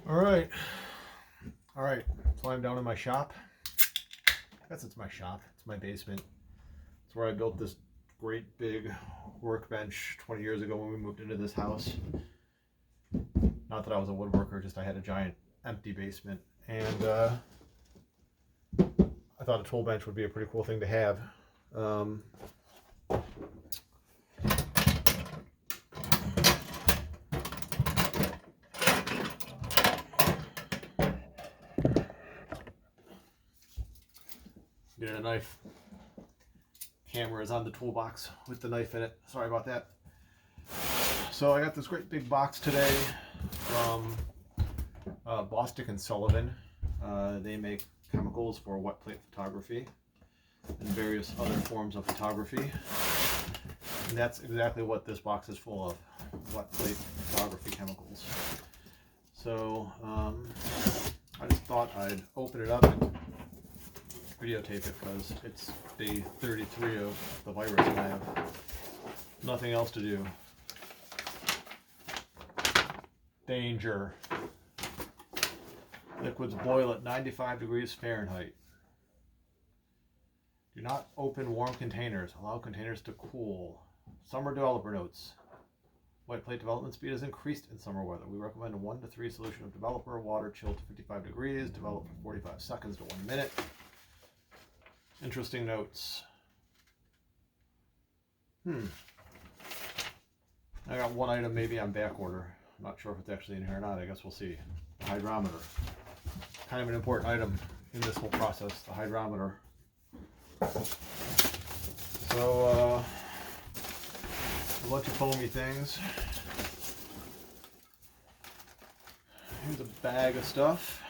All right. So I'm down in my shop. I guess it's my shop. It's my basement. It's where I built this great big workbench 20 years ago when we moved into this house. Not that I was a woodworker, just I had a giant empty basement. And I thought a tool bench would be a pretty cool thing to have. Get a knife. Camera is on the toolbox with the knife in it. Sorry about that. So I got this great big box today from Bostick Sullivan. They make chemicals for wet plate photography and various other forms of photography. And that's exactly what this box is full of, wet plate photography chemicals. So I just thought I'd open it up and videotape it because it's day 33 of the virus and I have nothing else to do. Danger. Liquids boil at 95 degrees Fahrenheit. Do not open warm containers. Allow containers to cool. Summer developer notes. Wet plate development speed is increased in summer weather. We recommend a 1 to 3 solution of developer. Water chilled to 55 degrees. Develop from 45 seconds to 1 minute. Interesting notes. I got one item maybe on back order. I'm not sure if it's actually in here or not. I guess we'll see. The hydrometer. Kind of an important item in this whole process, the hydrometer. So, a bunch of foamy things. Here's a bag of stuff.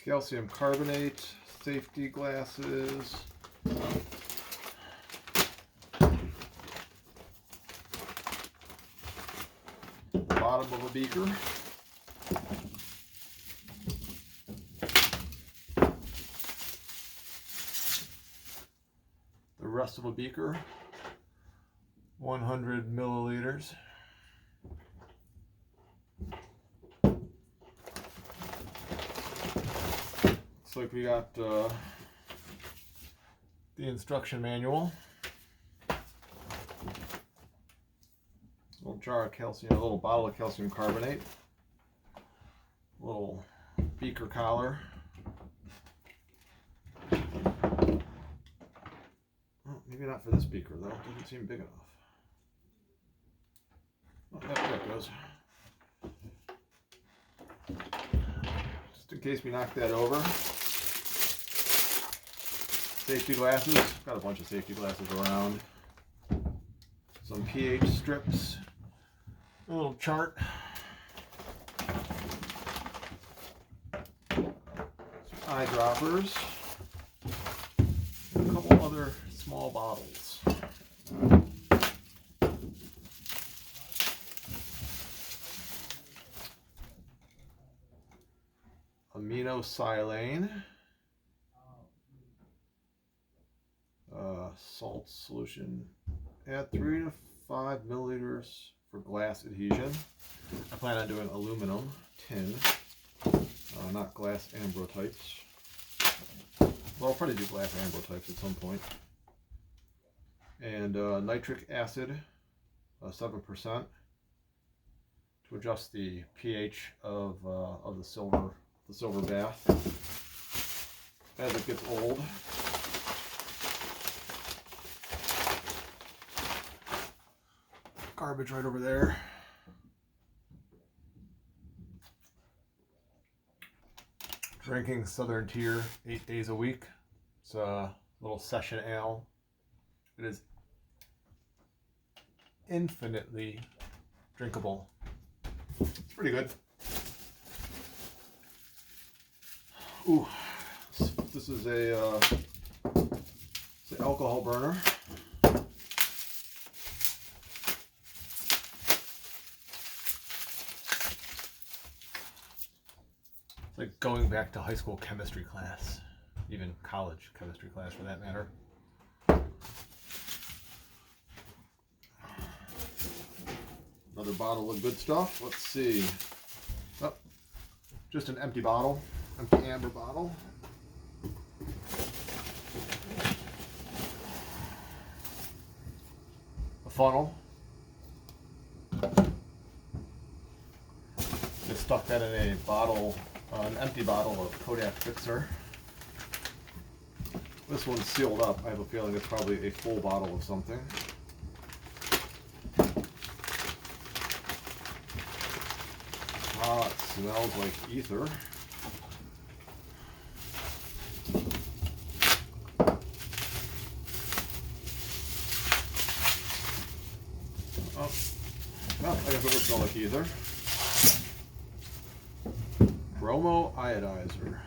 Calcium carbonate, safety glasses. Bottom of a beaker. The rest of a beaker. 100 milliliters. Looks like we got the instruction manual. Little jar of calcium, a little bottle of calcium carbonate, little beaker collar. Oh, maybe not for this beaker though, it doesn't seem big enough. Oh, there it goes. Just in case we knock that over. Safety glasses, got a bunch of safety glasses around. Some pH strips. A little chart. Some eyedroppers. And a couple other small bottles. Aminosilane. Salt solution. Add 3 to 5 milliliters for glass adhesion. I plan on doing aluminum, tin, not glass ambrotypes. Well, I'll probably do glass ambrotypes at some point. And nitric acid, 7%, to adjust the pH of the silver bath as it gets old. Garbage right over there. Drinking Southern Tier 8 days a week. It's a little session ale. It is infinitely drinkable. It's pretty good. Ooh, this is it's an alcohol burner. Like going back to high school chemistry class, even college chemistry class for that matter. Another bottle of good stuff. Let's see. Oh, just an empty bottle, empty amber bottle. A funnel. Just stuck that in a bottle, an empty bottle of Kodak Fixer. This one's sealed up. I have a feeling it's probably a full bottle of something. Ah, it smells like ether. Oh, well, I guess it would smell like ether. Bromo Ionizer.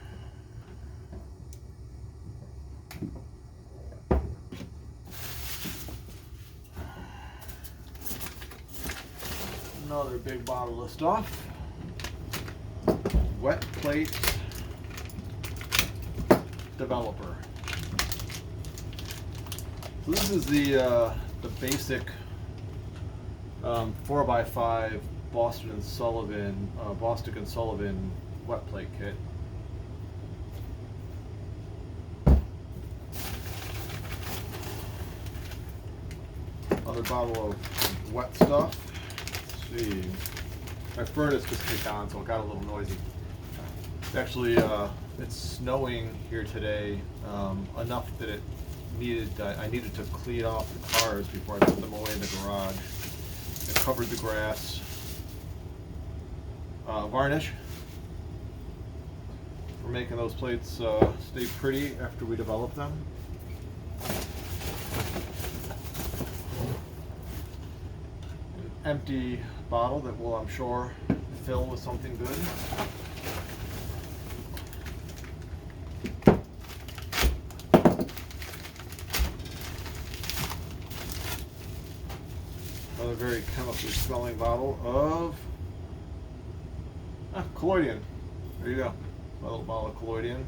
Another big bottle of stuff. Wet plate developer. So this is the basic 4x5 Bostick Sullivan wet plate kit. Another bottle of wet stuff. Let's see. My furnace just kicked on, so it got a little noisy. Actually, it's snowing here today, enough that I needed to clean off the cars before I put them away in the garage. It covered the grass. Varnish. We're making those plates stay pretty after we develop them. An empty bottle that will, I'm sure, fill with something good. Another very chemically smelling bottle of Collodion. There you go. A little bottle of Collodion.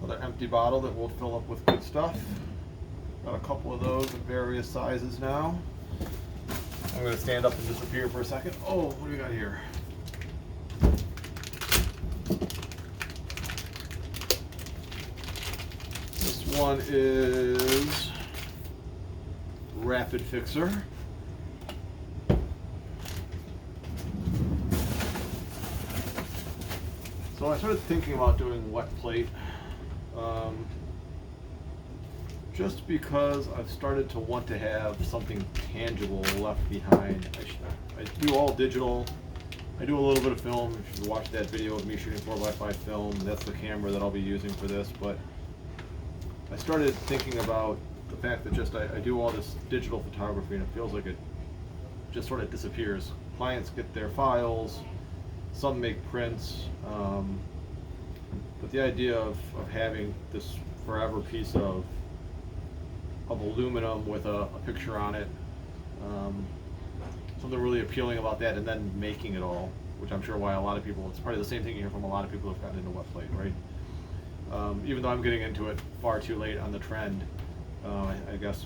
Another empty bottle that we'll fill up with good stuff. Got a couple of those in various sizes now. I'm going to stand up and disappear for a second. Oh, what do we got here? This one is Rapid Fixer. So I started thinking about doing wet plate just because I've started to want to have something tangible left behind. I do all digital. I do a little bit of film. If you watch that video of me shooting 4x5 film, that's the camera that I'll be using for this. But I started thinking about the fact that I do all this digital photography and it feels like it just sort of disappears. Clients get their files, some make prints, but the idea of having this forever piece of aluminum with a picture on it, something really appealing about that, and then making it all, which I'm sure why a lot of people, it's probably the same thing you hear from a lot of people who've gotten into wet plate, right? Even though I'm getting into it far too late on the trend, I guess,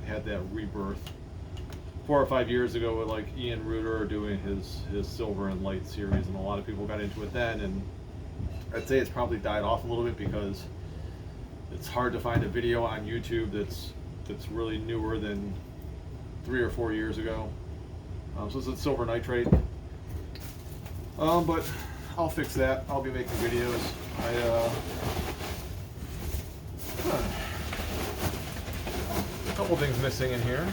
had that rebirth 4 or 5 years ago with like Ian Reuter doing his Silver and Light series, and a lot of people got into it then, and I'd say it's probably died off a little bit because it's hard to find a video on YouTube that's really newer than 3 or 4 years ago. So it's silver nitrate. But I'll fix that. I'll be making videos. A couple things missing in here.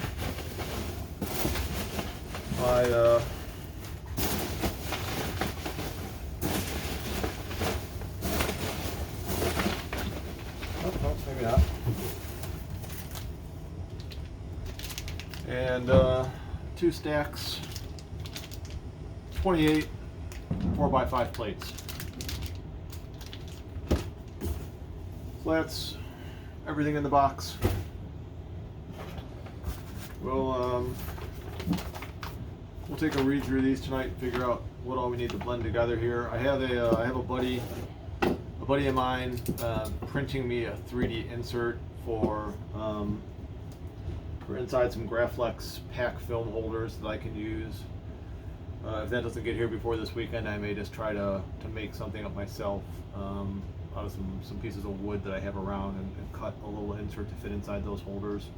Oh, maybe not. And 2 stacks, 28 4x5 plates. So that's everything in the box. We'll take a read through these tonight and figure out what all we need to blend together here. I have a buddy of mine printing me a 3D insert for inside some Graflex pack film holders that I can use. If that doesn't get here before this weekend, I may just try to make something up myself out of some pieces of wood that I have around and cut a little insert to fit inside those holders.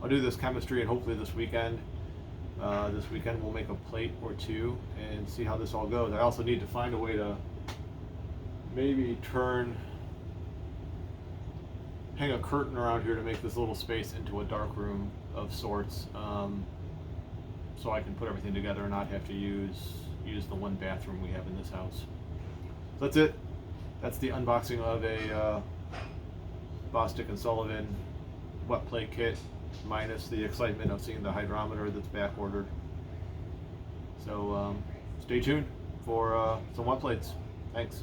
I'll do this chemistry and hopefully this weekend. This weekend we'll make a plate or two and see how this all goes. I also need to find a way to maybe hang a curtain around here to make this little space into a dark room of sorts, so I can put everything together and not have to use the one bathroom we have in this house. So that's it. That's the unboxing of a Bostick Sullivan wet plate kit, minus the excitement of seeing the hydrometer that's back ordered. So stay tuned for some wet plates. Thanks.